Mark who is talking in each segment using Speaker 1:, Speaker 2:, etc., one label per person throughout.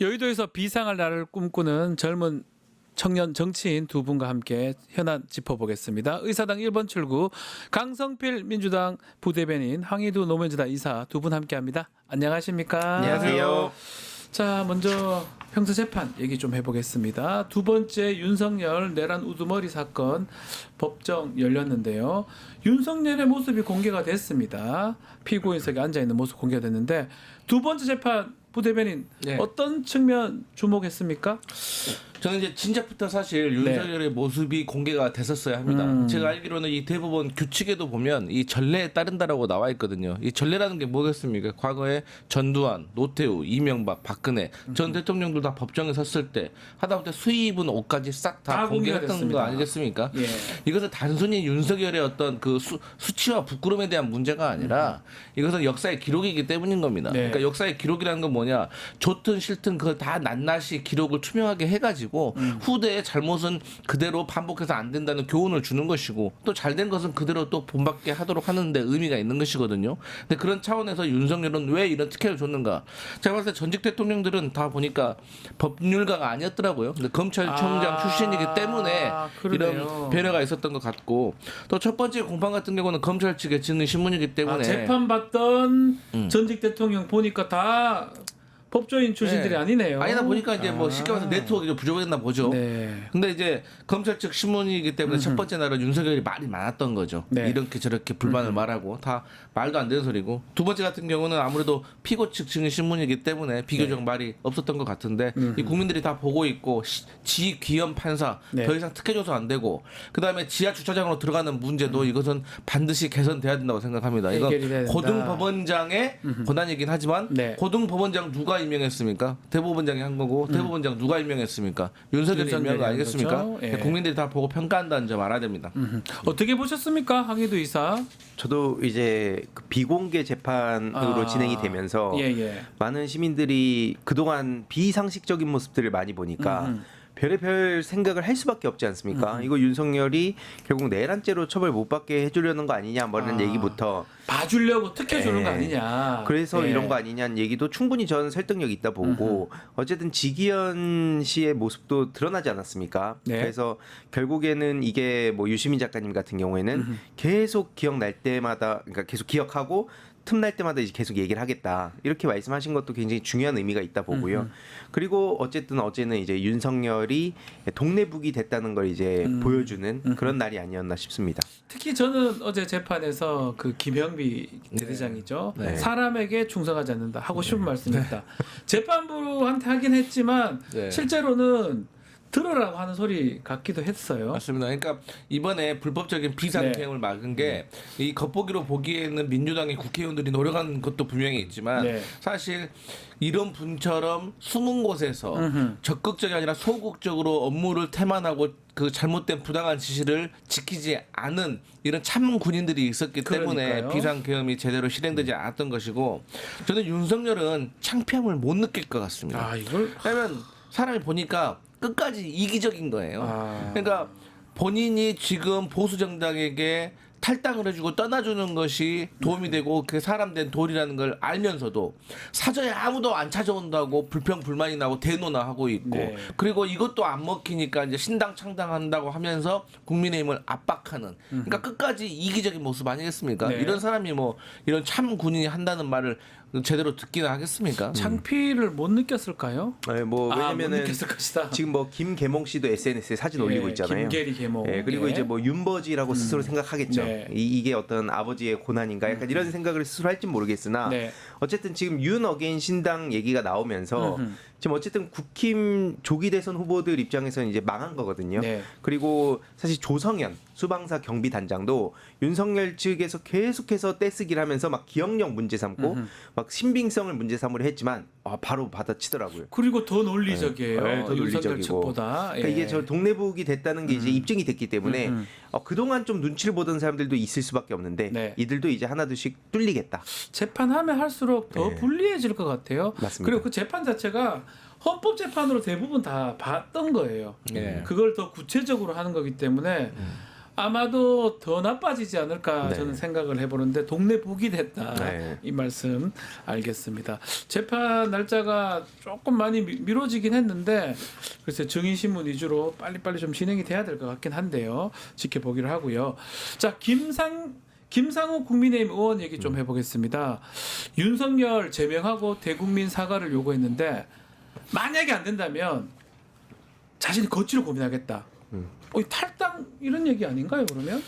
Speaker 1: 여의도에서 비상할 날을 꿈꾸는 젊은 청년 정치인 두 분과 함께 현안 짚어보겠습니다. 의사당 1번 출구 강성필 민주당 부대변인 황희두 노무현재단 이사 두 분 함께합니다. 안녕하십니까?
Speaker 2: 안녕하세요.
Speaker 1: 자, 먼저 형사재판 얘기 좀 해보겠습니다. 두 번째 윤석열 내란 우두머리 사건 법정 열렸는데요. 윤석열의 모습이 공개가 됐습니다. 피고인석에 앉아있는 모습 공개가 됐는데 두 번째 재판 부대변인
Speaker 2: 네.
Speaker 1: 어떤 측면 주목했습니까?
Speaker 2: 저는 이제 진작부터 사실 윤석열의 모습이 공개가 됐었어야 합니다. 제가 알기로는 이 대법원 규칙에도 보면 이 전례에 따른다라고 나와 있거든요. 이 전례라는 게 뭐겠습니까? 과거에 전두환, 노태우, 이명박, 박근혜 전 대통령들 다 법정에 섰을 때 하다못해 수의 입은 옷까지 싹 다 공개했던
Speaker 1: 공개됐습니다.
Speaker 2: 거 아니겠습니까?
Speaker 1: 예.
Speaker 2: 이것은 단순히 윤석열의 어떤 그 수치와 부끄러움에 대한 문제가 아니라 이것은 역사의 기록이기 때문인 겁니다.
Speaker 1: 네.
Speaker 2: 그러니까 역사의 기록이라는 건 뭐냐? 좋든 싫든 그걸 다 낱낱이 기록을 투명하게 해가지고 후대의 잘못은 그대로 반복해서 안 된다는 교훈을 주는 것이고 또 잘된 것은 그대로 또 본받게 하도록 하는 데 의미가 있는 것이거든요. 근데 그런 차원에서 윤석열은 왜 이런 특혜를 줬는가? 제가 봤을 때 전직 대통령들은 다 보니까 법률가가 아니었더라고요. 근데 검찰총장 출신이기 때문에
Speaker 1: 그러네요.
Speaker 2: 이런 배려가 있었던 것 같고 또 첫 번째 공판 같은 경우는 검찰 측에 짓는 신문이기 때문에
Speaker 1: 재판받던 전직 대통령 보니까 다 법조인 출신들이
Speaker 2: 네.
Speaker 1: 아니네요.
Speaker 2: 아니다 보니까 이제 뭐 쉽게 말해서 네트워크가 좀 부족했나 보죠.
Speaker 1: 네.
Speaker 2: 근데 이제 검찰 측 신문이기 때문에 첫 번째 날은 윤석열이 말이 많았던 거죠.
Speaker 1: 네.
Speaker 2: 이렇게 저렇게 불만을 말하고 다 말도 안 되는 소리고 두 번째 같은 경우는 아무래도 피고 측 증인 신문이기 때문에 비교적 말이 없었던 것 같은데 이 국민들이 다 보고 있고 지귀현 판사
Speaker 1: 네.
Speaker 2: 더 이상 특혜 줘서 안 되고 그다음에 지하 주차장으로 들어가는 문제도 이것은 반드시 개선돼야 된다고 생각합니다. 이건
Speaker 1: 해결이 돼야 된다.
Speaker 2: 고등법원장의 권한이긴 하지만
Speaker 1: 네.
Speaker 2: 고등법원장 누가 임명했습니까? 대법원장이 한 거고 대법원장 누가 임명했습니까? 윤석열이 임명한 거 아니겠습니까?
Speaker 1: 거죠? 예.
Speaker 2: 국민들이 다 보고 평가한다는 점 알아야 됩니다.
Speaker 1: 어떻게 보셨습니까, 황희두 이사?
Speaker 3: 저도 이제 그 비공개 재판으로 진행이 되면서
Speaker 1: 예.
Speaker 3: 많은 시민들이 그동안 비상식적인 모습들을 많이 보니까 별의별 생각을 할 수밖에 없지 않습니까? 이거 윤석열이 결국 내란죄로 처벌 못 받게 해주려는 거 아니냐 뭐 이런 얘기부터
Speaker 1: 봐주려고 특혜 주는
Speaker 3: 예.
Speaker 1: 거 아니냐.
Speaker 3: 그래서
Speaker 1: 예.
Speaker 3: 이런 거 아니냐는 얘기도 충분히 저는 설득력 있다 보고 어쨌든 지기현 씨의 모습도 드러나지 않았습니까?
Speaker 1: 네.
Speaker 3: 그래서 결국에는 이게 뭐 유시민 작가님 같은 경우에는 계속 기억날 때마다 그러니까 계속 기억하고 틈날 때마다 이제 계속 얘기를 하겠다 이렇게 말씀하신 것도 굉장히 중요한 의미가 있다 보고요. 그리고 어쨌든 어제는 이제 윤석열이 동네북이 됐다는 걸 이제 보여주는 그런 날이 아니었나 싶습니다.
Speaker 1: 특히 저는 어제 재판에서 그 김영비 대대장이죠.
Speaker 2: 네.
Speaker 1: 사람에게 충성하지 않는다. 하고 싶은 말씀이 있다. 재판부한테 하긴 했지만
Speaker 2: 네.
Speaker 1: 실제로는 들으라고 하는 소리 같기도 했어요.
Speaker 2: 맞습니다. 그러니까 이번에 불법적인 비상계엄을 막은 게 이 겉보기로 보기에는 민주당의 국회의원들이 노력한 것도 분명히 있지만
Speaker 1: 네.
Speaker 2: 사실 이런 분처럼 숨은 곳에서 적극적이 아니라 소극적으로 업무를 태만하고 그 잘못된 부당한 지시를 지키지 않은 이런 참 군인들이 있었기 때문에
Speaker 1: 그러니까요.
Speaker 2: 비상계엄이 제대로 실행되지 않았던 것이고 저는 윤석열은 창피함을 못 느낄 것 같습니다.
Speaker 1: 아, 이걸
Speaker 2: 왜냐하면 사람이 보니까 끝까지 이기적인 거예요. 그러니까 본인이 지금 보수 정당에게 탈당을 해주고 떠나주는 것이 도움이 되고 그게 사람 된 도리라는 걸 알면서도 사전에 아무도 안 찾아온다고 불평불만이 나고 대노나 하고 있고
Speaker 1: 네.
Speaker 2: 그리고 이것도 안 먹히니까 이제 신당 창당한다고 하면서 국민의힘을 압박하는 그러니까 끝까지 이기적인 모습 아니겠습니까?
Speaker 1: 네.
Speaker 2: 이런 사람이 뭐 이런 참 군인이 한다는 말을 제대로 듣기나 하겠습니까?
Speaker 1: 창피를 못 느꼈을까요?
Speaker 3: 네, 뭐
Speaker 1: 못
Speaker 3: 왜냐면은
Speaker 1: 느꼈을 것이다.
Speaker 3: 지금 뭐 김계몽 씨도 SNS에 사진
Speaker 1: 예,
Speaker 3: 올리고 있잖아요.
Speaker 1: 김계리 계몽.
Speaker 3: 예, 그리고
Speaker 1: 예.
Speaker 3: 이제 뭐 윤버지라고 스스로 생각하겠죠.
Speaker 1: 네.
Speaker 3: 이게 어떤 아버지의 고난인가 약간 이런 생각을 스스로 할지 모르겠으나
Speaker 1: 네.
Speaker 3: 어쨌든 지금 윤 어게인 신당 얘기가 나오면서 지금 어쨌든 국힘 조기 대선 후보들 입장에서는 이제 망한 거거든요.
Speaker 1: 네.
Speaker 3: 그리고 사실 조성현 수방사 경비단장도 윤석열 측에서 계속해서 떼쓰기를 하면서 막 기억력 문제 삼고 막 신빙성을 문제 삼으려 했지만 바로 받아치더라고요.
Speaker 1: 그리고 더 논리적이에요.
Speaker 3: 네, 더
Speaker 1: 윤석열
Speaker 3: 논리적이고.
Speaker 1: 측보다.
Speaker 3: 그러니까
Speaker 1: 예.
Speaker 3: 이게 저 동네북이 됐다는 게 이제 입증이 됐기 때문에 그동안 좀 눈치를 보던 사람들도 있을 수밖에 없는데
Speaker 1: 네.
Speaker 3: 이들도 이제 하나둘씩 뚫리겠다.
Speaker 1: 재판하면 할수록 더
Speaker 3: 네.
Speaker 1: 불리해질 것 같아요.
Speaker 3: 맞습니다.
Speaker 1: 그리고 그 재판 자체가 헌법 재판으로 대부분 다 봤던 거예요.
Speaker 2: 네.
Speaker 1: 그걸 더 구체적으로 하는 거기 때문에 아마도 더 나빠지지 않을까
Speaker 3: 네.
Speaker 1: 저는 생각을 해보는데 동네 북이 됐다.
Speaker 3: 네.
Speaker 1: 이 말씀 알겠습니다. 재판 날짜가 조금 많이 미뤄지긴 했는데 글쎄 증인신문 위주로 빨리빨리 좀 진행이 돼야 될 것 같긴 한데요. 지켜보기로 하고요. 자, 김상욱 국민의힘 의원 얘기 좀 해보겠습니다. 윤석열 제명하고 대국민 사과를 요구했는데 만약에 안 된다면 자신이 거취를 고민하겠다. 이 탈당 이런 얘기 아닌가요 그러면?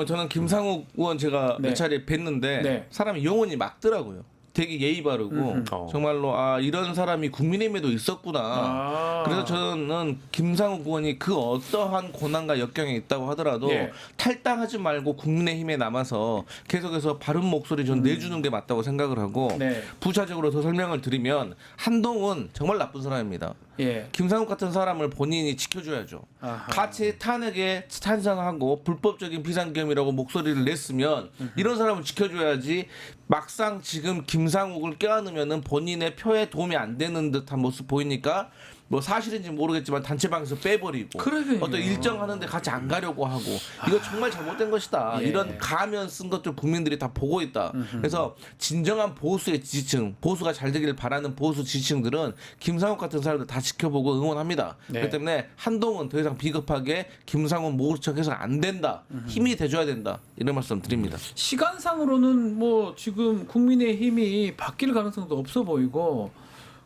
Speaker 2: 저는 김상욱 의원 제가
Speaker 1: 네.
Speaker 2: 몇 차례 뵀는데
Speaker 1: 네.
Speaker 2: 사람이 영혼이 막더라고요. 되게 예의 바르고 정말로 이런 사람이 국민의힘에도 있었구나. 그래서 저는 김상욱 의원이 그 어떠한 고난과 역경에 있다고 하더라도
Speaker 1: 예.
Speaker 2: 탈당하지 말고 국민의힘에 남아서 계속해서 바른 목소리 좀 내주는 게 맞다고 생각을 하고
Speaker 1: 네.
Speaker 2: 부차적으로 더 설명을 드리면 한동훈 정말 나쁜 사람입니다.
Speaker 1: 예.
Speaker 2: 김상욱 같은 사람을 본인이 지켜줘야죠.
Speaker 1: 아하.
Speaker 2: 같이 탄핵에 찬성하고 불법적인 비상계엄이라고 목소리를 냈으면 이런 사람을 지켜줘야지. 막상 지금 김상욱을 껴안으면은 본인의 표에 도움이 안 되는 듯한 모습 보이니까 뭐 사실인지 모르겠지만 단체방에서 빼버리고
Speaker 1: 그러게요.
Speaker 2: 어떤 일정 하는데 같이 안 가려고 하고 이거 정말 잘못된 것이다.
Speaker 1: 예.
Speaker 2: 이런 가면 쓴 것들 국민들이 다 보고 있다. 그래서 진정한 보수의 지지층, 보수가 잘 되길 바라는 보수 지지층들은 김상욱 같은 사람들 다 지켜보고 응원합니다.
Speaker 1: 네.
Speaker 2: 그렇기 때문에 한동훈 더 이상 비겁하게 김상욱 모르척해서 안 된다. 힘이 돼줘야 된다. 이런 말씀 드립니다.
Speaker 1: 시간상으로는 뭐 지금 국민의힘이 바뀔 가능성도 없어 보이고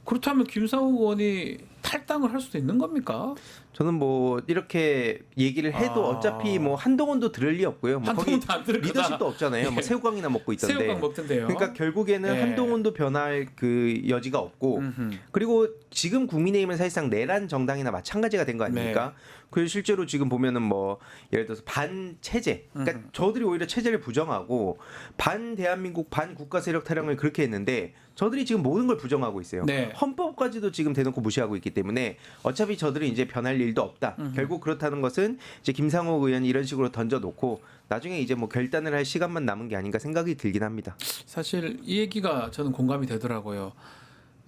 Speaker 1: 그렇다면 김상욱 의원이 탈당을 할 수도 있는 겁니까?
Speaker 3: 저는 뭐 이렇게 얘기를 해도 어차피 뭐 한동훈도 들을 리 없고요. 뭐 거기
Speaker 1: 한동훈도 안 들을 거다.
Speaker 3: 리더십도 없잖아요. 뭐 새우깡이나 먹고 있던데.
Speaker 1: 새우깡 먹던데요.
Speaker 3: 그러니까 결국에는
Speaker 1: 예.
Speaker 3: 한동훈도 변할 그 여지가 없고 그리고 지금 국민의힘은 사실상 내란 정당이나 마찬가지가 된 거 아닙니까?
Speaker 1: 네.
Speaker 3: 그래서 실제로 지금 보면은 뭐 예를 들어서 반 체제, 그러니까 저들이 오히려 체제를 부정하고 반 대한민국 반 국가 세력 타령을 그렇게 했는데 저들이 지금 모든 걸 부정하고 있어요.
Speaker 1: 네.
Speaker 3: 헌법까지도 지금 대놓고 무시하고 있기 때문에 어차피 저들은 이제 변할 일도 없다. 결국 그렇다는 것은 이제 김상욱 의원이 이런 식으로 던져놓고 나중에 이제 뭐 결단을 할 시간만 남은 게 아닌가 생각이 들긴 합니다.
Speaker 1: 사실 이 얘기가 저는 공감이 되더라고요.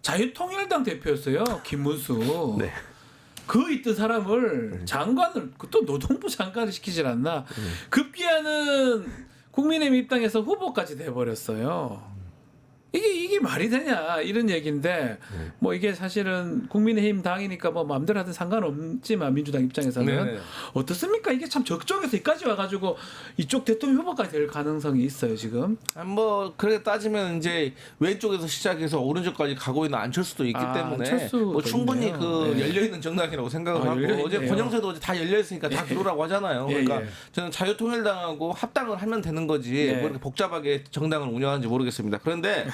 Speaker 1: 자유통일당 대표였어요. 김문수.
Speaker 3: 네.
Speaker 1: 그 있던 사람을 장관을 또 노동부 장관을 시키질 않나. 급기야는 국민의힘 입당에서 후보까지 돼버렸어요. 이게 말이 되냐 이런 얘기인데 뭐 이게 사실은 국민의힘 당이니까 뭐 마음대로 하든 상관없지만 민주당 입장에서는
Speaker 2: 네네.
Speaker 1: 어떻습니까? 이게 참 적적해서 여기까지 와가지고 이쪽 대통령 후보까지 될 가능성이 있어요 지금.
Speaker 2: 뭐 그렇게 따지면 이제 왼쪽에서 시작해서 오른쪽까지 가고 있는 안철수도 있기 때문에
Speaker 1: 안철수도
Speaker 2: 뭐 충분히
Speaker 1: 있네요.
Speaker 2: 그
Speaker 1: 네.
Speaker 2: 열려 있는 정당이라고 생각을 하고
Speaker 1: 열려있네요.
Speaker 2: 어제 권영세도 어제 다 열려 있으니까 다 들어오라고 하잖아요.
Speaker 1: 예,
Speaker 2: 그러니까
Speaker 1: 예.
Speaker 2: 저는 자유통일당하고 합당을 하면 되는 거지
Speaker 1: 네.
Speaker 2: 뭐 이렇게 복잡하게 정당을 운영하는지 모르겠습니다. 그런데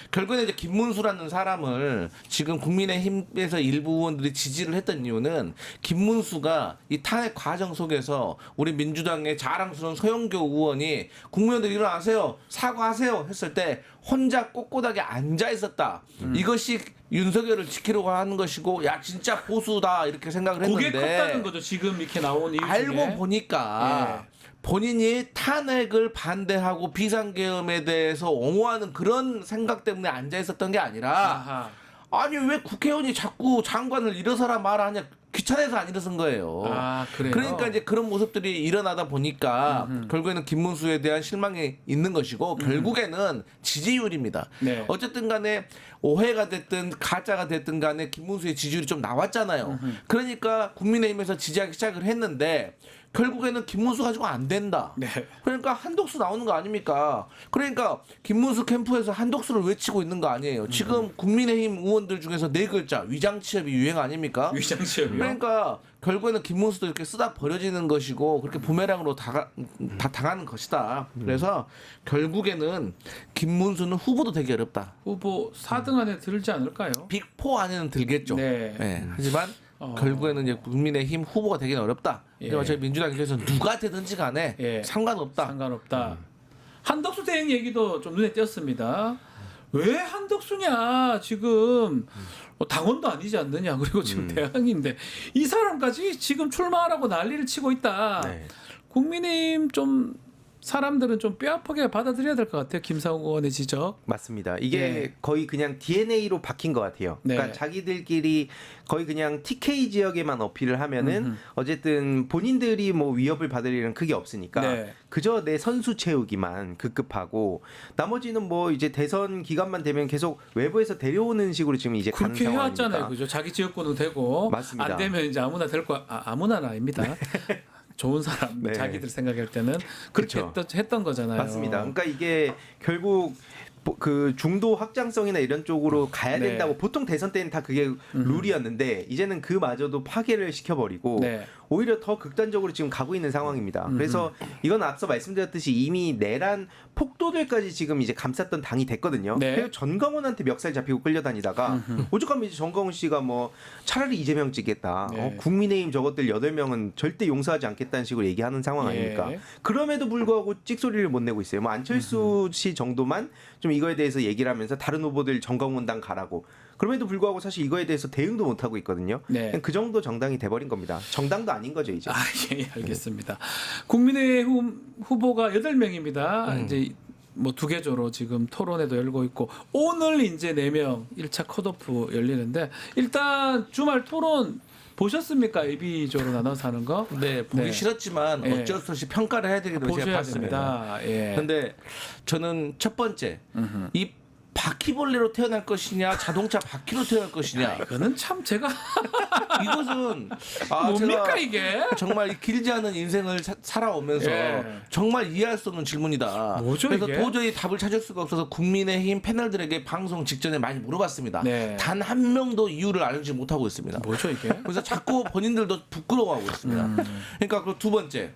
Speaker 2: 결국에 이제 김문수라는 사람을 지금 국민의힘에서 일부 의원들이 지지를 했던 이유는 김문수가 이 탄핵 과정 속에서 우리 민주당의 자랑스러운 서영교 의원이 국민들 일어나세요 사과하세요 했을 때 혼자 꼿꼿하게 앉아 있었다. 이것이 윤석열을 지키려고 하는 것이고 야 진짜 보수다 이렇게 생각을
Speaker 1: 그게
Speaker 2: 했는데
Speaker 1: 컸다는 거죠 지금 이렇게 나온 이유 중에.
Speaker 2: 알고 보니까 본인이 탄핵을 반대하고 비상계엄에 대해서 옹호하는 그런 생각 때문에 앉아 있었던 게 아니라
Speaker 1: 아하.
Speaker 2: 아니 왜 국회의원이 자꾸 장관을 일어서라 말하냐 귀찮아서 안 일어선 거예요.
Speaker 1: 아 그래요.
Speaker 2: 그러니까 이제 그런 모습들이 일어나다 보니까 결국에는 김문수에 대한 실망이 있는 것이고 결국에는 지지율입니다.
Speaker 1: 네.
Speaker 2: 어쨌든 간에 오해가 됐든 가짜가 됐든 간에 김문수의 지지율이 좀 나왔잖아요. 그러니까 국민의힘에서 지지하기 시작을 했는데 결국에는 김문수 가지고 안 된다.
Speaker 1: 네.
Speaker 2: 그러니까 한독수 나오는 거 아닙니까? 그러니까 김문수 캠프에서 한독수를 외치고 있는 거 아니에요. 지금 국민의힘 의원들 중에서 네 글자 위장 취업이 유행 아닙니까?
Speaker 1: 위장 취업이요.
Speaker 2: 그러니까 결국에는 김문수도 이렇게 쓰다 버려지는 것이고 그렇게 부메랑으로 다 당하는 것이다. 그래서 결국에는 김문수는 후보도 되기 어렵다.
Speaker 1: 후보 4등 안에 들지 않을까요?
Speaker 2: 빅4 안에는 들겠죠.
Speaker 1: 네.
Speaker 2: 네. 하지만 결국에는 이제 국민의힘 후보가 되기는 어렵다.
Speaker 1: 예.
Speaker 2: 그러니까 저희 민주당에서 누가 되든지 간에
Speaker 1: 예.
Speaker 2: 상관없다.
Speaker 1: 상관없다. 한덕수 대행 얘기도 좀 눈에 띄었습니다. 왜 한덕수냐 지금 당원도 아니지 않느냐 그리고 지금 대항인데 이 사람까지 지금 출마하라고 난리를 치고 있다.
Speaker 3: 네.
Speaker 1: 국민의힘 좀 사람들은 좀 뼈아프게 받아들여야 될 것 같아요. 김상욱 의원의 지적.
Speaker 3: 맞습니다. 이게
Speaker 1: 예.
Speaker 3: 거의 그냥 DNA로 박힌 것 같아요.
Speaker 1: 네.
Speaker 3: 그러니까 자기들끼리 거의 그냥 TK 지역에만 어필을 하면은 어쨌든 본인들이 뭐 위협을 받을 일은 크게 없으니까
Speaker 1: 네.
Speaker 3: 그저 내 선수 채우기만 급급하고 나머지는 뭐 이제 대선 기간만 되면 계속 외부에서 데려오는 식으로 지금 이제 가는
Speaker 1: 그렇게
Speaker 3: 상황입니다.
Speaker 1: 해왔잖아요. 그죠? 자기 지역구도 되고
Speaker 3: 맞습니다.
Speaker 1: 안 되면 이제 아무나 될 거 아무나는 아닙니다. 좋은 사람
Speaker 3: 네.
Speaker 1: 자기들 생각할 때는 그렇게
Speaker 3: 그쵸.
Speaker 1: 했던 거잖아요.
Speaker 3: 맞습니다. 그러니까 이게 결국 그 중도 확장성이나 이런 쪽으로 가야
Speaker 1: 네.
Speaker 3: 된다고 보통 대선 때는 다 그게 룰이었는데 이제는 그마저도 파괴를 시켜버리고
Speaker 1: 네.
Speaker 3: 오히려 더 극단적으로 지금 가고 있는 상황입니다. 그래서 이건 앞서 말씀드렸듯이 이미 내란 폭도들까지 지금 이제 감쌌던 당이 됐거든요.
Speaker 1: 네.
Speaker 3: 그래서 전광훈한테 멱살 잡히고 끌려다니다가 오죽하면 이제 전광훈 씨가 뭐 차라리 이재명 찍겠다.
Speaker 1: 네.
Speaker 3: 국민의힘 저것들 8명은 절대 용서하지 않겠다는 식으로 얘기하는 상황 아닙니까?
Speaker 1: 예.
Speaker 3: 그럼에도 불구하고 찍소리를 못 내고 있어요. 뭐 안철수 씨 정도만 좀 이거에 대해서 얘기를 하면서 다른 후보들 정광훈당 가라고. 그럼에도 불구하고 사실 이거에 대해서 대응도 못 하고 있거든요.
Speaker 1: 네.
Speaker 3: 그냥 그 정도 정당이 돼버린 겁니다. 정당도 아닌 거죠 이제.
Speaker 1: 아, 예, 알겠습니다. 국민의힘 후보가 8명입니다. 이제 뭐 2개조로 지금 토론회도 열고 있고 오늘 이제 4명 1차 컷오프 열리는데 일단 주말 토론 보셨습니까? 예비조로 나눠서 하는 거?
Speaker 2: 네, 보기
Speaker 1: 네.
Speaker 2: 싫었지만
Speaker 1: 예.
Speaker 2: 어쩔 수 없이 평가를 해야 되기 때문에 제가
Speaker 1: 보셔야
Speaker 2: 봤습니다.
Speaker 1: 됩니다. 예.
Speaker 2: 근데 저는 첫 번째 이 바퀴벌레로 태어날 것이냐 자동차 바퀴로 태어날 것이냐
Speaker 1: 이거는 참 제가
Speaker 2: 이것은
Speaker 1: 뭡니까
Speaker 2: 제가
Speaker 1: 이게?
Speaker 2: 정말 이 길지 않은 인생을 살아오면서
Speaker 1: 예.
Speaker 2: 정말 이해할 수 없는 질문이다.
Speaker 1: 뭐죠,
Speaker 2: 그래서
Speaker 1: 이게?
Speaker 2: 도저히 답을 찾을 수가 없어서 국민의힘 패널들에게 방송 직전에 많이 물어봤습니다.
Speaker 1: 네.
Speaker 2: 단 한 명도 이유를 알지 못하고 있습니다.
Speaker 1: 뭐죠 이게?
Speaker 2: 그래서 자꾸 본인들도 부끄러워하고 있습니다. 그러니까 그 두 번째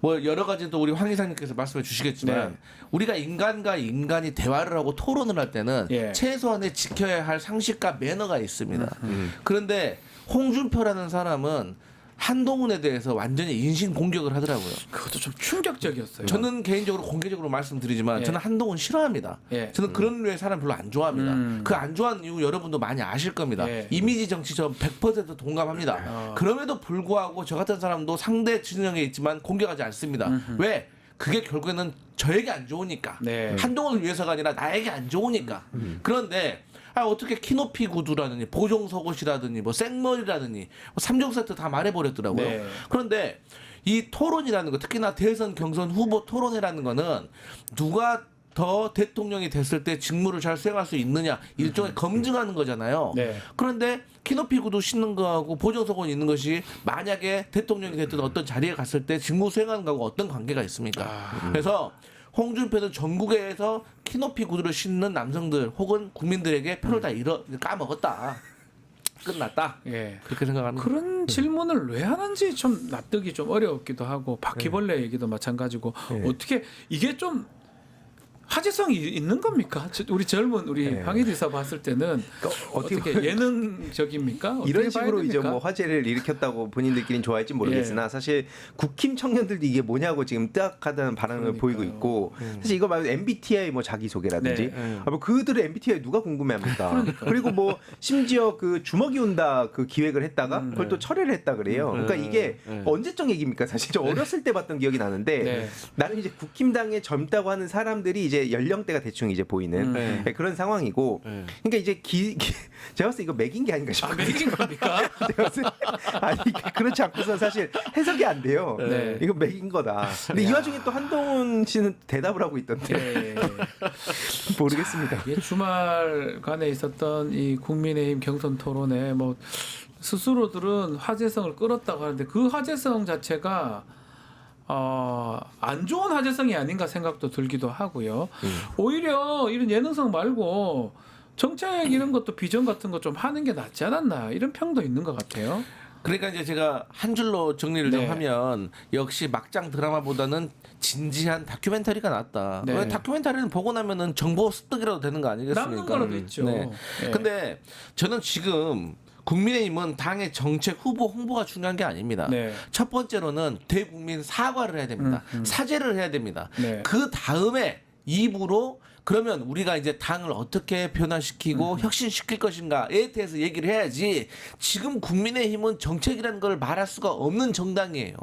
Speaker 2: 뭐 여러 가지 또 우리 황 이사님께서 말씀해 주시겠지만
Speaker 1: 네.
Speaker 2: 우리가 인간과 인간이 대화를 하고 토론을 할 때는
Speaker 1: 예.
Speaker 2: 최소한의 지켜야 할 상식과 매너가 있습니다. 그런데 홍준표라는 사람은 한동훈에 대해서 완전히 인신 공격을 하더라고요.
Speaker 1: 그것도 좀 충격적이었어요.
Speaker 2: 저는 개인적으로 공개적으로 말씀드리지만
Speaker 1: 예.
Speaker 2: 저는 한동훈 싫어합니다.
Speaker 1: 예.
Speaker 2: 저는 그런 류의 사람 별로 안 좋아합니다. 그 안 좋아하는 이유 여러분도 많이 아실 겁니다.
Speaker 1: 예.
Speaker 2: 이미지 정치 저 100% 동감합니다. 그럼에도 불구하고 저 같은 사람도 상대 진영에 있지만 공격하지 않습니다. 왜? 그게 결국에는 저에게 안 좋으니까.
Speaker 1: 네.
Speaker 2: 한동훈을 위해서가 아니라 나에게 안 좋으니까. 그런데 어떻게 키높이 구두라느니 보정 속옷이라느니 뭐 생머리라느니 뭐 3종 세트 다 말해버렸더라고요.
Speaker 1: 네.
Speaker 2: 그런데 이 토론이라는 거 특히나 대선 경선 후보 토론회라는 거는 누가 더 대통령이 됐을 때 직무를 잘 수행할 수 있느냐 일종의 검증하는 거잖아요.
Speaker 1: 네.
Speaker 2: 그런데 키높이 구두 신는 거하고 보정 속옷 있는 것이 만약에 대통령이 됐든 어떤 자리에 갔을 때 직무 수행하는 거하고 어떤 관계가 있습니까? 그래서 홍준표는 전국에서 키높이 구두를 신는 남성들 혹은 국민들에게 표를 다 까먹었다. 끝났다.
Speaker 1: 예.
Speaker 2: 그렇게 생각합니다.
Speaker 1: 그런 질문을 왜 하는지 좀 납득이 좀 어렵기도 하고 바퀴벌레 얘기도 마찬가지고 어떻게 이게 좀 화제성이 있는 겁니까? 우리 젊은 우리 황희디 이사 봤을 때는
Speaker 3: 어떻게
Speaker 1: 어떻게 예능적입니까? 어떻게
Speaker 3: 이런
Speaker 1: 봐야
Speaker 3: 식으로 이제
Speaker 1: 됩니까?
Speaker 3: 뭐 화제를 일으켰다고 본인들끼리는 좋아할지 모르겠으나 사실 국힘 청년들도 이게 뭐냐고 지금 뜨악하다는 반응을
Speaker 1: 그러니까요.
Speaker 3: 보이고 있고 사실 이거 말고 MBTI 뭐 자기소개라든지
Speaker 1: 네.
Speaker 3: 뭐 그들의 MBTI 누가 궁금해합니까? 그리고 뭐 심지어 그 주먹이 온다 그 기획을 했다가 그걸 또 철회를 했다 그래요. 그러니까 이게 언제적 얘기입니까? 사실 저 어렸을 때 봤던 기억이 나는데
Speaker 1: 네.
Speaker 3: 나는 이제 국힘당에 젊다고 하는 사람들이 이제 연령대가 대충 이제 보이는 그런 상황이고 그러니까 이제 제가 봤을 때 이거 맥인 게 아닌가 싶어요.
Speaker 1: 매긴 겁니까?
Speaker 3: 제가 봤을 때 아니 그렇지 않고서 사실 해석이 안 돼요.
Speaker 1: 네.
Speaker 3: 이거 맥인 거다. 근데 이 와중에 또 한동훈 씨는 대답을 하고 있던데
Speaker 1: 네.
Speaker 3: 모르겠습니다.
Speaker 1: 이게 주말간에 있었던 이 국민의힘 경선 토론에 뭐 스스로들은 화제성을 끌었다고 하는데 그 화제성 자체가 안 좋은 화제성이 아닌가 생각도 들기도 하고요. 오히려 이런 예능성 말고 정책 이런 것도 비전 같은 거 좀 하는 게 낫지 않았나 이런 평도 있는 것 같아요.
Speaker 2: 그러니까 이제 제가 한 줄로 정리를
Speaker 1: 네.
Speaker 2: 좀 하면 역시 막장 드라마보다는 진지한 다큐멘터리가 낫다.
Speaker 1: 네.
Speaker 2: 왜 다큐멘터리는 보고 나면은 정보 습득이라도 되는 거 아니겠습니까?
Speaker 1: 남는 거라도 있죠.
Speaker 2: 네.
Speaker 1: 네.
Speaker 2: 근데 저는 지금 국민의힘은 당의 정책 후보 홍보가 중요한 게 아닙니다.
Speaker 1: 네.
Speaker 2: 첫 번째로는 대국민 사과를 해야 됩니다. 사죄를 해야 됩니다.
Speaker 1: 네.
Speaker 2: 그 다음에 입으로 그러면 우리가 이제 당을 어떻게 변화시키고 혁신시킬 것인가에 대해서 얘기를 해야지 지금 국민의힘은 정책이라는 걸 말할 수가 없는 정당이에요.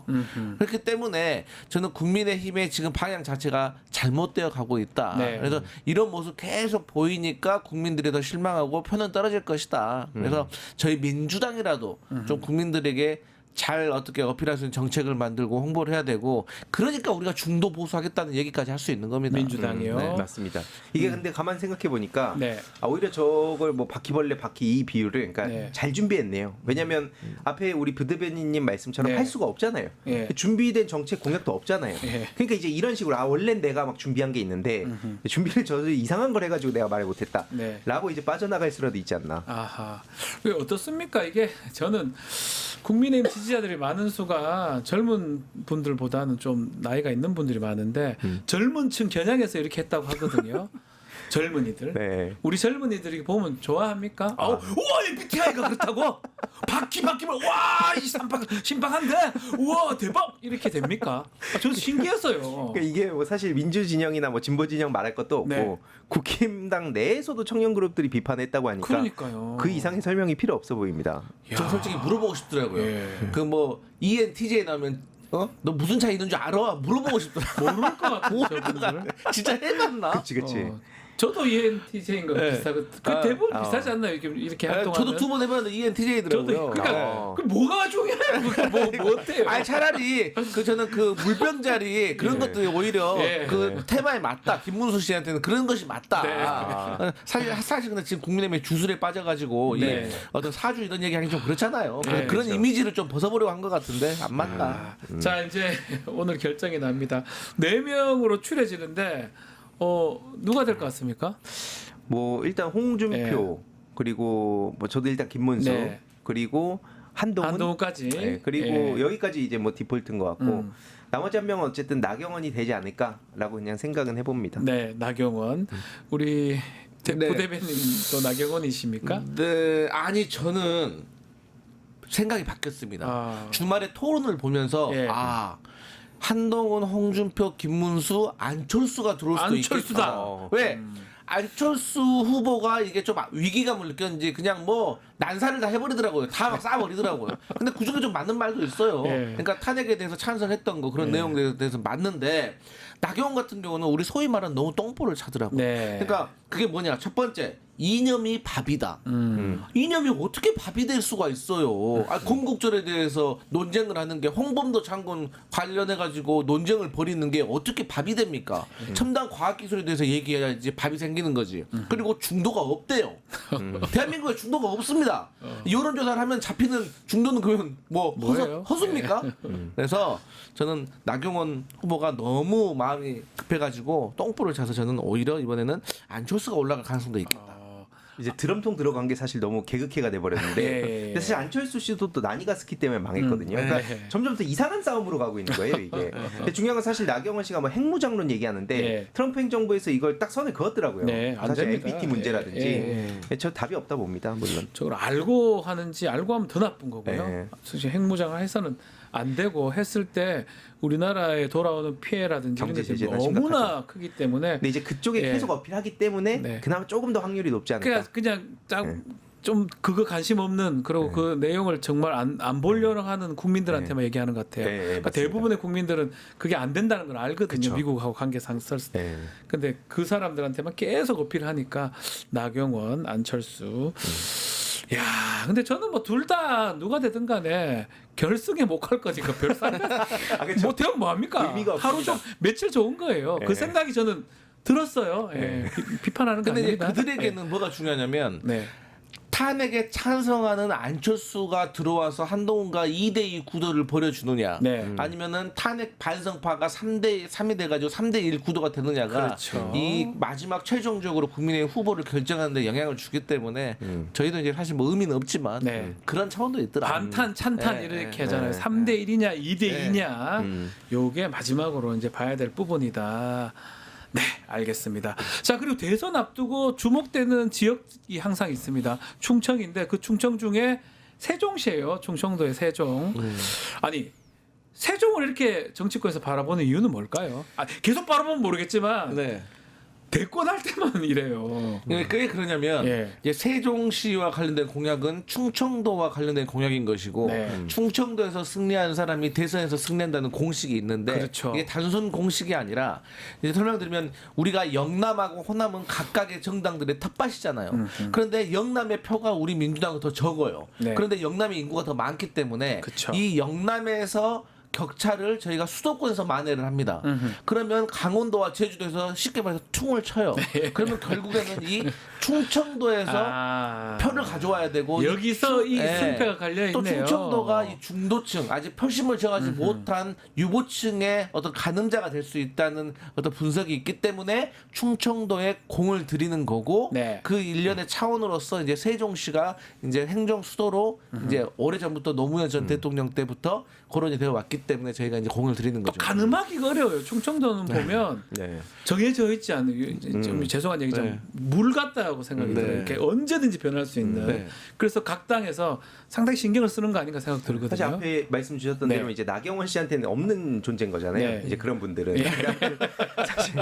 Speaker 2: 그렇기 때문에 저는 국민의힘의 지금 방향 자체가 잘못되어 가고 있다.
Speaker 1: 네.
Speaker 2: 그래서 이런 모습 계속 보이니까 국민들이 더 실망하고 표는 떨어질 것이다. 그래서 저희 민주당이라도 좀 국민들에게 잘 어떻게 어필할 수 있는 정책을 만들고 홍보를 해야 되고 그러니까 우리가 중도 보수하겠다는 얘기까지 할 수 있는 겁니다.
Speaker 1: 민주당이요.
Speaker 2: 네.
Speaker 3: 맞습니다. 이게 근데 가만 생각해 보니까
Speaker 1: 네.
Speaker 3: 오히려 저걸 뭐 바퀴벌레 바퀴 이 비율을 그러니까
Speaker 1: 네.
Speaker 3: 잘 준비했네요. 왜냐하면 앞에 우리 부대변인님 말씀처럼
Speaker 1: 네.
Speaker 3: 할 수가 없잖아요.
Speaker 1: 예.
Speaker 3: 준비된 정책 공약도 없잖아요.
Speaker 1: 예.
Speaker 3: 그러니까 이제 이런 식으로 원래 내가 막 준비한 게 있는데 준비를 저 이상한 걸 해가지고 내가 말을 못했다라고
Speaker 1: 네.
Speaker 3: 이제 빠져나갈 수라도 있지 않나.
Speaker 1: 아하. 왜 어떻습니까? 이게 저는 국민의힘 지지자들이 많은 수가 젊은 분들보다는 좀 나이가 있는 분들이 많은데 젊은 층 겨냥해서 이렇게 했다고 하거든요. 젊은이들.
Speaker 3: 네.
Speaker 1: 우리 젊은이들이 보면 좋아합니까? 우와 MBTI가 그렇다고? 바퀴면 와이 신박한데 우와 대박 이렇게 됩니까? 저는 신기했어요.
Speaker 3: 그러니까 이게 뭐 사실 민주 진영이나 뭐 진보 진영 말할 것도 없고
Speaker 1: 네.
Speaker 3: 국힘당 내에서도 청년 그룹들이 비판했다고 하니까
Speaker 1: 그러니까요.
Speaker 3: 그 이상의 설명이 필요 없어 보입니다.
Speaker 2: 저 솔직히 물어보고 싶더라고요.
Speaker 1: 예.
Speaker 2: 그 뭐 ENTJ 나오면 너 무슨 차이 있는 줄 알아? 물어보고 싶더라고.
Speaker 1: 모를 것 같아요.
Speaker 2: 모를 것
Speaker 1: 저분들.
Speaker 2: 같아. 진짜 해봤나?
Speaker 3: 그치.
Speaker 1: 저도 ENTJ인 거
Speaker 2: 네.
Speaker 1: 비슷하고 그
Speaker 2: 아,
Speaker 1: 대부분 비슷하지 않나요? 이렇게 활동하면.
Speaker 2: 저도 2번 해봤는데 ENTJ더라고요.
Speaker 1: 저도 그러니까
Speaker 3: 어.
Speaker 1: 그 뭐가 중요해요? 뭐 어때요?
Speaker 2: 아니 차라리 저는 그 물병자리 그런
Speaker 3: 예.
Speaker 2: 것들이 오히려
Speaker 1: 예.
Speaker 2: 그 테마에 맞다. 김문수 씨한테는 그런 것이 맞다.
Speaker 1: 네.
Speaker 2: 사실 근데 지금 국민의힘의 주술에 빠져가지고
Speaker 1: 네.
Speaker 2: 이 어떤 사주 이런 얘기하기 좀 그렇잖아요.
Speaker 1: 네,
Speaker 2: 그런
Speaker 3: 그렇죠.
Speaker 2: 이미지를 좀 벗어보려고 한 것 같은데 안 맞다.
Speaker 1: 자 이제 오늘 결정이 납니다. 4명으로 추려지는데 누가 될 것 같습니까?
Speaker 3: 뭐 일단 홍준표
Speaker 1: 네.
Speaker 3: 그리고 뭐 저도 일단 김문수
Speaker 1: 네.
Speaker 3: 그리고 한동훈
Speaker 1: 한동훈까지.
Speaker 3: 네, 그리고
Speaker 1: 예.
Speaker 3: 여기까지 이제 뭐 디폴트인 것 같고 나머지 한 명은 어쨌든 나경원이 되지 않을까라고 그냥 생각은 해봅니다.
Speaker 1: 네, 나경원. 우리
Speaker 2: 네.
Speaker 1: 부대변인도 나경원이십니까?
Speaker 2: 네, 아니 저는 생각이 바뀌었습니다.
Speaker 1: 아.
Speaker 2: 주말에 토론을 보면서
Speaker 1: 예.
Speaker 2: 한동훈, 홍준표, 김문수, 안철수가 들어올 수도
Speaker 1: 안철수다.
Speaker 2: 있겠다. 왜? 안철수 후보가 이게 좀 위기감을 느꼈는지 그냥 뭐 난사를 다 해버리더라고요. 다 막 쏴버리더라고요. 근데 그중에 좀 맞는 말도 있어요.
Speaker 1: 예.
Speaker 2: 그러니까 탄핵에 대해서 찬성했던 거 그런 내용에 대해서 맞는데 나경원 같은 경우는 우리 소위 말하는 너무 똥볼을 차더라고요.
Speaker 1: 네.
Speaker 2: 그러니까 그게 뭐냐? 첫 번째 이념이 밥이다. 이념이 어떻게 밥이 될 수가 있어요? 건국절에 대해서 논쟁을 하는 게 홍범도 장군 관련해 가지고 논쟁을 벌이는 게 어떻게 밥이 됩니까? 첨단 과학기술에 대해서 얘기해야지 밥이 생기는 거지. 그리고 중도가 없대요. 대한민국에 중도가 없습니다. 여론조사를 하면 잡히는 중도는 그러면
Speaker 1: 뭐예요?
Speaker 2: 허수입니까? 그래서 저는 나경원 후보가 너무 마음이 급해가지고 똥볼을 차서 저는 오히려 이번에는 안철수가 올라갈 가능성도 있겠다.
Speaker 3: 이제 드럼통 들어간 게 사실 너무 개그캐가 돼버렸는데
Speaker 1: 예.
Speaker 3: 근데 사실 안철수 씨도 또 난이가 스키 때문에 망했거든요. 그러니까
Speaker 1: 예.
Speaker 3: 점점 더 이상한 싸움으로 가고 있는 거예요 이게. 근데 중요한 건 사실 나경원 씨가 뭐 핵무장론 얘기하는데
Speaker 1: 예.
Speaker 3: 트럼프 행정부에서 이걸 딱 선을 그었더라고요.
Speaker 1: 네, 안
Speaker 3: 사실
Speaker 1: 됩니다.
Speaker 3: LPT 문제라든지
Speaker 1: 예.
Speaker 3: 저 답이 없다 봅니다 물론.
Speaker 1: 저걸 알고 하는지 알고 하면 더 나쁜 거고요.
Speaker 3: 네.
Speaker 1: 사실 핵무장을 해서는 안 되고 했을 때 우리나라에 돌아오는 피해라든지 이런
Speaker 3: 경제
Speaker 1: 것들이
Speaker 3: 제재가
Speaker 1: 너무나
Speaker 3: 심각하죠.
Speaker 1: 크기 때문에
Speaker 3: 근데 이제 그쪽에
Speaker 1: 예.
Speaker 3: 계속 어필하기 때문에
Speaker 1: 네.
Speaker 3: 그나마 조금 더 확률이 높지 않을까.
Speaker 1: 그냥 좀 그거 관심 없는 그리고 그 내용을 정말 안 보려고 하는 국민들한테만 얘기하는 것 같아요.
Speaker 3: 네,
Speaker 1: 그러니까
Speaker 3: 맞습니다.
Speaker 1: 대부분의 국민들은 그게 안 된다는 걸 알거든요.
Speaker 3: 그쵸.
Speaker 1: 미국하고 관계상 설.
Speaker 3: 네.
Speaker 1: 근데 그 사람들한테만 계속 어필하니까 나경원, 안철수. 야, 근데 저는 뭐 둘 다 누가 되든 간에 결승에 못 갈 거니까 별 상관. 뭐 되면 뭐 합니까?
Speaker 3: 의미가
Speaker 1: 하루 좀
Speaker 3: 없습니다.
Speaker 1: 며칠 좋은 거예요.
Speaker 3: 네.
Speaker 1: 그 생각이 저는 들었어요. 예. 비판하는 거
Speaker 2: 근데 이제
Speaker 1: 아닙니다.
Speaker 2: 그들에게는 뭐가 중요하냐면
Speaker 1: 네.
Speaker 2: 탄핵에 찬성하는 안철수가 들어와서 한동훈과 2대2 구도를 벌여주느냐
Speaker 1: 네.
Speaker 2: 아니면은 탄핵 반성파가 3이 돼가지고 3대1 구도가 되느냐가
Speaker 1: 그렇죠.
Speaker 2: 이 마지막 최종적으로 국민의 후보를 결정하는 데 영향을 주기 때문에 저희도 이제 사실 뭐 의미는 없지만
Speaker 1: 네.
Speaker 2: 그런 차원도 있더라.
Speaker 1: 반탄, 찬탄
Speaker 2: 네,
Speaker 1: 이렇게
Speaker 2: 네,
Speaker 1: 하잖아요.
Speaker 3: 네.
Speaker 1: 3대 1이냐, 2대 2냐. 요게 마지막으로 이제 봐야 될 부분이다. 네, 알겠습니다. 자, 그리고 대선 앞두고 주목되는 지역이 항상 있습니다. 충청인데 그 충청 중에 세종시예요. 충청도의 세종. 아니, 세종을 이렇게 정치권에서 바라보는 이유는 뭘까요? 계속 바라보면 모르겠지만
Speaker 2: 네.
Speaker 1: 대권 할 때만 이래요.
Speaker 2: 왜 그러냐면
Speaker 1: 예.
Speaker 2: 이제 세종시와 관련된 공약은 충청도와 관련된 공약인 것이고
Speaker 1: 네.
Speaker 2: 충청도에서 승리한 사람이 대선에서 승리한다는 공식이 있는데
Speaker 1: 그렇죠.
Speaker 2: 이게 단순 공식이 아니라 이제 설명드리면 우리가 영남하고 호남은 각각의 정당들의 텃밭이잖아요. 그런데 영남의 표가 우리 민주당은 더 적어요.
Speaker 1: 네.
Speaker 2: 그런데 영남의 인구가 더 많기 때문에
Speaker 1: 그쵸.
Speaker 2: 이 영남에서 격차를 저희가 수도권에서 만회를 합니다. 그러면 강원도와 제주도에서 쉽게 말해서 퉁을 쳐요. 그러면 결국에는 이 충청도에서 표를 가져와야 되고
Speaker 1: 여기서 이
Speaker 2: 예.
Speaker 1: 승패가 갈려
Speaker 2: 또
Speaker 1: 있네요.
Speaker 2: 충청도가 이 중도층 아직 표심을 정하지 못한 유보층의 어떤 가늠자가 될 수 있다는 어떤 분석이 있기 때문에 충청도에 공을 들이는 거고
Speaker 1: 네.
Speaker 2: 그 일련의 차원으로서 이제 세종시가 이제 행정 수도로 이제 오래전부터 노무현 전 대통령 때부터 거론이 되어 왔기 때문에 저희가 이제 공을 들이는
Speaker 1: 또
Speaker 2: 거죠.
Speaker 1: 가늠하기가 어려워요. 충청도는 보면
Speaker 3: 네.
Speaker 1: 정해져 있지 않아요. 좀 죄송한 얘기지만
Speaker 2: 네.
Speaker 1: 물 같다고 생각이
Speaker 2: 네.
Speaker 1: 들어요. 이렇게 언제든지 변할 수 있는.
Speaker 2: 네.
Speaker 1: 그래서 각 당에서 상당히 신경을 쓰는 거 아닌가 생각 들거든요.
Speaker 3: 사실 앞에 말씀 주셨던
Speaker 1: 네.
Speaker 3: 대로 이제 나경원 씨한테는 없는 존재인 거잖아요.
Speaker 1: 네.
Speaker 3: 이제 그런 분들은
Speaker 1: 예.
Speaker 3: 사실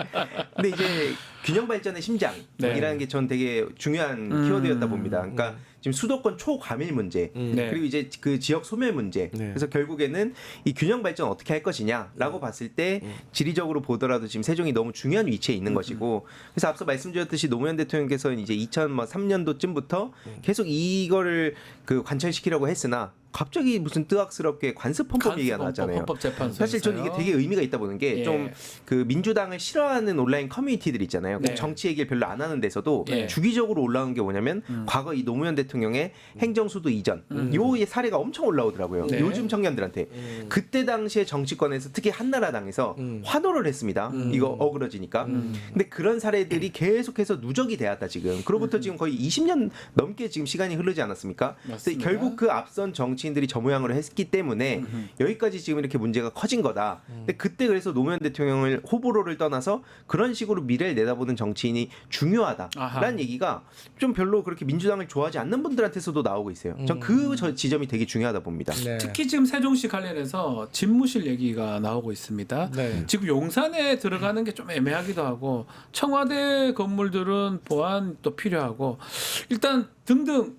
Speaker 3: 근데 이제 균형 발전의 심장이라는
Speaker 1: 네.
Speaker 3: 게 전 되게 중요한 키워드였다 봅니다. 그러니까 지금 수도권 초과밀 문제
Speaker 1: 네.
Speaker 3: 그리고 이제 그 지역 소멸 문제
Speaker 2: 네.
Speaker 3: 그래서 결국에는 이 균형 발전 어떻게 할 것이냐라고 봤을 때 지리적으로 보더라도 지금 세종이 너무 중요한 위치에 있는 것이고 그래서 앞서 말씀드렸듯이 노무현 대통령께서는 이제 2003년도쯤부터 계속 이거를 그 관철시키려고 했으나 갑자기 무슨 뜨악스럽게 관습헌법 얘기가 나왔잖아요.
Speaker 1: 헌법재판소
Speaker 3: 사실 저는 이게 되게 의미가 있다 보는 게
Speaker 1: 예.
Speaker 3: 좀 그 민주당을 싫어하는 온라인 커뮤니티들 있잖아요.
Speaker 1: 네.
Speaker 3: 정치 얘기를 별로 안 하는 데서도
Speaker 1: 예.
Speaker 3: 주기적으로 올라오는 게 뭐냐면 과거 이 노무현 대통령의 행정수도 이전 요의 사례가 엄청 올라오더라고요.
Speaker 1: 네.
Speaker 3: 요즘 청년들한테 그때 당시에 정치권에서 특히 한나라당에서 환호를 했습니다. 이거 어그러지니까. 근데 그런 사례들이 계속해서 누적이 되었다 지금. 그로부터 지금 거의 20년 넘게 지금 시간이 흐르지 않았습니까? 근데
Speaker 1: 맞습니다.
Speaker 3: 결국 그 앞선 정치인들이 저 모양으로 했기 때문에 여기까지 지금 이렇게 문제가 커진 거다. 근데 그때 그래서 노무현 대통령을 호불호를 떠나서 그런 식으로 미래를 내다보는 정치인이 중요하다라는
Speaker 1: 아하.
Speaker 3: 얘기가 좀 별로 그렇게 민주당을 좋아하지 않는 분들한테서도 나오고 있어요. 전 그 지점이 되게 중요하다 봅니다.
Speaker 2: 네.
Speaker 1: 특히 지금 세종시 관련해서 집무실 얘기가 나오고 있습니다.
Speaker 2: 네.
Speaker 1: 지금 용산에 들어가는 게 좀 애매하기도 하고 청와대 건물들은 보안 또 필요하고 일단 등등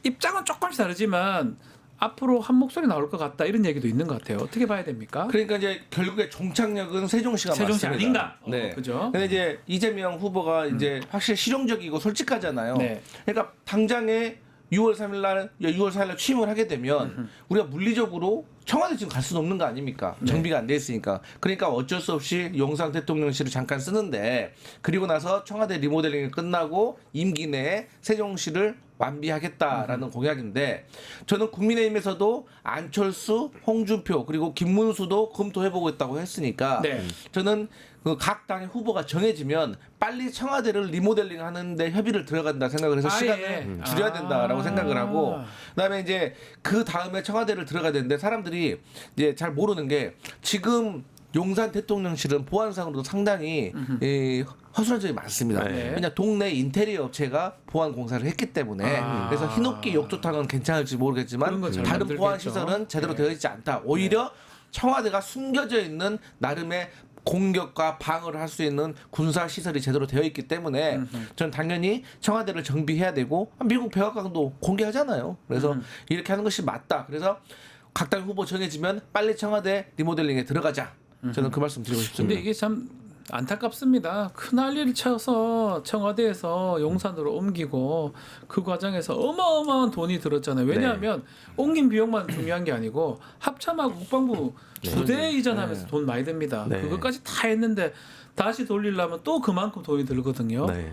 Speaker 1: 입장은 조금씩 다르지만 앞으로 한 목소리 나올 것 같다 이런 얘기도 있는 것 같아요. 어떻게 봐야 됩니까?
Speaker 2: 그러니까 이제 결국에 종착역은 세종시가
Speaker 1: 세종시
Speaker 2: 맞습니다.
Speaker 1: 아닌가?
Speaker 2: 네.
Speaker 1: 그죠?
Speaker 2: 근데 이제 이재명 후보가 이제 확실히 실용적이고 솔직하잖아요.
Speaker 1: 네.
Speaker 2: 그러니까 당장에 6월 3일 날 6월 4일 날 취임을 하게 되면 우리가 물리적으로 청와대 지금 갈 수는 없는 거 아닙니까? 정비가 안 돼 있으니까. 그러니까 어쩔 수 없이 용산 대통령실을 잠깐 쓰는데 그리고 나서 청와대 리모델링이 끝나고 임기 내에 세종시를 완비하겠다라는 공약인데 저는 국민의힘에서도 안철수, 홍준표 그리고 김문수도 검토해보고 있다고 했으니까
Speaker 1: 네.
Speaker 2: 저는 그 각 당의 후보가 정해지면 빨리 청와대를 리모델링 하는데 협의를 들어간다 생각을 해서
Speaker 1: 아예.
Speaker 2: 시간을 줄여야 된다라고
Speaker 1: 아.
Speaker 2: 생각을 하고 그다음에 이제 그 다음에 청와대를 들어가야 되는데 사람들이 이제 잘 모르는 게 지금 용산 대통령실은 보안상으로도 상당히 허술한 점이 많습니다.
Speaker 3: 네.
Speaker 2: 왜냐 동네 인테리어 업체가 보안 공사를 했기 때문에
Speaker 1: 아.
Speaker 2: 그래서 흰옥기 욕조탕은 괜찮을지 모르겠지만
Speaker 1: 그런 거잘
Speaker 2: 다른
Speaker 1: 만들겠죠.
Speaker 2: 보안 시설은 제대로
Speaker 1: 네.
Speaker 2: 되어 있지 않다. 오히려 청와대가 숨겨져 있는 나름의 공격과 방어를 할 수 있는 군사 시설이 제대로 되어 있기 때문에 전 당연히 청와대를 정비해야 되고 미국 백악관도 공개하잖아요. 그래서 이렇게 하는 것이 맞다. 그래서 각 당 후보 정해지면 빨리 청와대 리모델링에 들어가자. 저는 그 말씀 드리고 싶습니다.
Speaker 1: 근데 이게 참 안타깝습니다. 큰 난리를 쳐서 청와대에서 용산으로 옮기고 그 과정에서 어마어마한 돈이 들었잖아요. 왜냐하면 옮긴 비용만 중요한 게 아니고 합참하고 국방부 부대 이전하면서 돈 많이 듭니다.
Speaker 3: 네.
Speaker 1: 그것까지 다 했는데 다시 돌리려면 또 그만큼 돈이 들거든요.
Speaker 3: 네.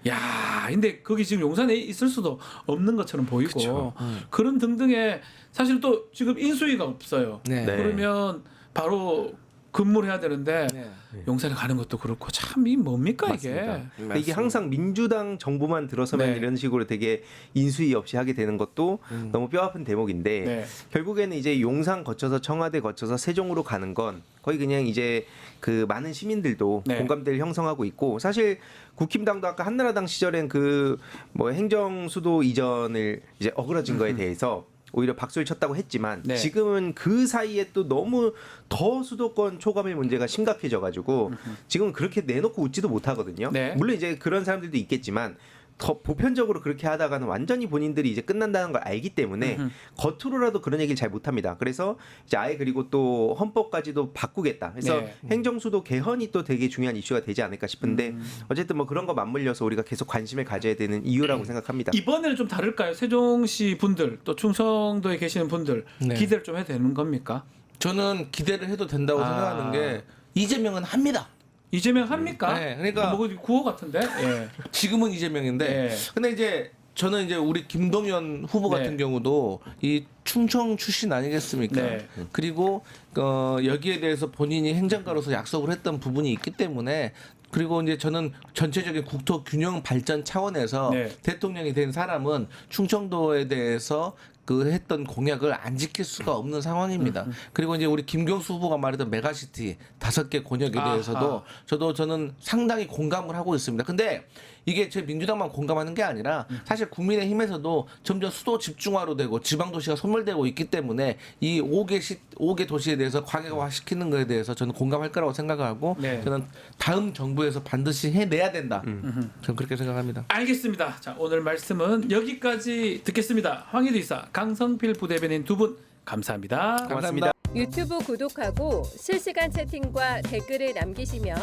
Speaker 1: 야, 근데 거기 지금 용산에 있을 수도 없는 것처럼 보이고 그런 등등의 사실 또 지금 인수위가 없어요.
Speaker 2: 네.
Speaker 3: 네.
Speaker 1: 그러면 바로 근무를 해야 되는데
Speaker 2: 네.
Speaker 1: 용산에 가는 것도 그렇고 참 이 뭡니까
Speaker 3: 맞습니다.
Speaker 1: 이게?
Speaker 3: 근데 이게 항상 민주당 정부만 들어서면
Speaker 1: 네.
Speaker 3: 이런 식으로 되게 인수위 없이 하게 되는 것도 너무 뼈아픈 대목인데
Speaker 1: 네.
Speaker 3: 결국에는 이제 용산 거쳐서 청와대 거쳐서 세종으로 가는 건 거의 그냥 이제 그 많은 시민들도
Speaker 1: 네.
Speaker 3: 공감대를 형성하고 있고 사실 국힘당도 아까 한나라당 시절엔 그 뭐 행정수도 이전을 이제 어그러진 거에 대해서 오히려 박수를 쳤다고 했지만
Speaker 1: 네.
Speaker 3: 지금은 그 사이에 또 너무 더 수도권 초과밀 문제가 심각해져가지고 지금은 그렇게 내놓고 웃지도 못하거든요.
Speaker 1: 네.
Speaker 3: 물론 이제 그런 사람들도 있겠지만 더 보편적으로 그렇게 하다가는 완전히 본인들이 이제 끝난다는 걸 알기 때문에 겉으로라도 그런 얘기를 잘 못합니다. 그래서 이제 아예 그리고 또 헌법까지도 바꾸겠다. 그래서
Speaker 1: 네.
Speaker 3: 행정수도 개헌이 또 되게 중요한 이슈가 되지 않을까 싶은데 어쨌든 뭐 그런 거 맞물려서 우리가 계속 관심을 가져야 되는 이유라고 생각합니다.
Speaker 1: 이번에는 좀 다를까요? 세종시 분들 또 충청도에 계시는 분들
Speaker 2: 네.
Speaker 1: 기대를 좀 해도 되는 겁니까?
Speaker 2: 저는 기대를 해도 된다고
Speaker 1: 아.
Speaker 2: 생각하는 게 이재명은 합니다.
Speaker 1: 이재명 합니까?
Speaker 2: 네, 그러니까
Speaker 1: 뭐 구호 같은데. 예.
Speaker 2: 지금은 이재명인데
Speaker 1: 네.
Speaker 2: 근데 이제 저는 이제 우리 김동연 후보
Speaker 1: 네.
Speaker 2: 같은 경우도 이 충청 출신 아니겠습니까?
Speaker 1: 네.
Speaker 2: 그리고 여기에 대해서 본인이 행정가로서 약속을 했던 부분이 있기 때문에 그리고 이제 저는 전체적인 국토 균형 발전 차원에서
Speaker 1: 네.
Speaker 2: 대통령이 된 사람은 충청도에 대해서 그 했던 공약을 안 지킬 수가 없는 상황입니다. 그리고 이제 우리 김경수 후보가 말했던 메가시티 5개 공약에 대해서도 저는 상당히 공감을 하고 있습니다. 근데 이게 제 민주당만 공감하는 게 아니라 사실 국민의힘에서도 점점 수도 집중화로 되고 지방 도시가 소멸되고 있기 때문에 이 5개 도시에 대해서 과격화시키는 것에 대해서 저는 공감할 거라고 생각하고
Speaker 1: 네.
Speaker 2: 저는 다음 정부에서 반드시 해내야 된다. 저는 그렇게 생각합니다.
Speaker 1: 알겠습니다. 자, 오늘 말씀은 여기까지 듣겠습니다. 황희도 이사, 강성필 부대변인 두 분 감사합니다.
Speaker 3: 고맙습니다.
Speaker 4: 유튜브 구독하고 실시간 채팅과 댓글을 남기시면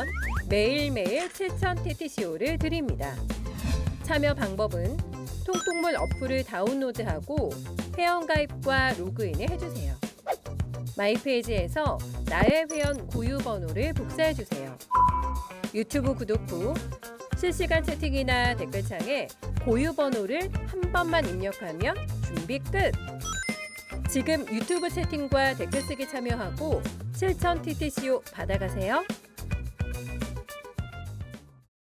Speaker 4: 매일매일 실천 TTCO를 드립니다. 참여 방법은 통통물 어플을 다운로드하고 회원가입과 로그인을 해주세요. 마이페이지에서 나의 회원 고유 번호를 복사해주세요. 유튜브 구독 후 실시간 채팅이나 댓글창에 고유 번호를 한 번만 입력하면 준비 끝! 지금 유튜브 채팅과 댓글 쓰기 참여하고 실천 TTCO 받아가세요.